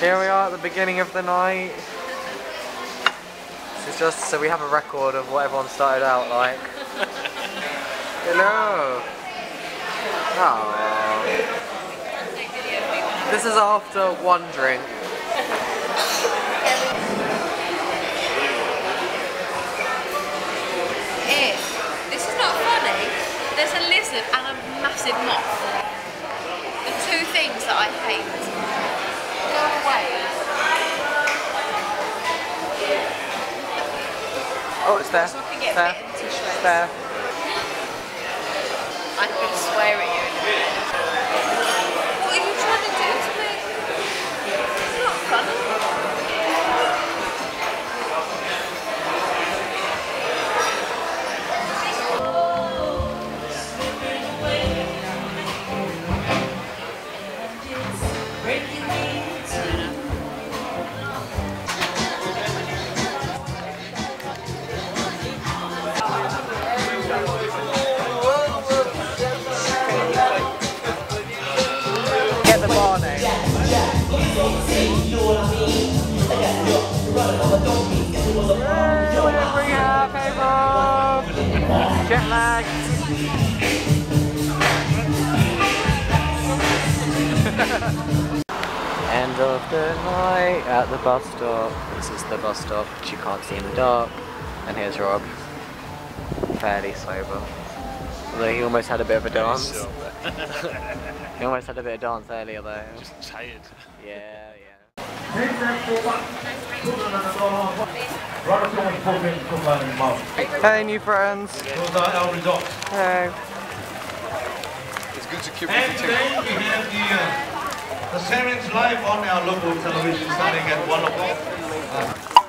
Here we are at the beginning of the night. This is just so we have a record of what everyone started out like. Hello. Oh. This is after one drink. This is not funny. There's a lizard and a massive moth. The two things that I hate. Go away. Oh, it's there. So I can get there. bitten to shreds. It's there. I could swear at you in a minute. What are you trying to do to me? It's not funny. Get the bar name. Rehab, hey Rob! Jet lag. End of the night at the bus stop. This is the bus stop, which you can't see in the dark. And here's Rob, fairly sober. Although he almost had a bit of a dance. He almost had a bit of dance earlier though. Just tired. Yeah, yeah. Hey new friends. Hey. It's good to keep And today we have the Sarens live on our local television starting at 1 o'clock.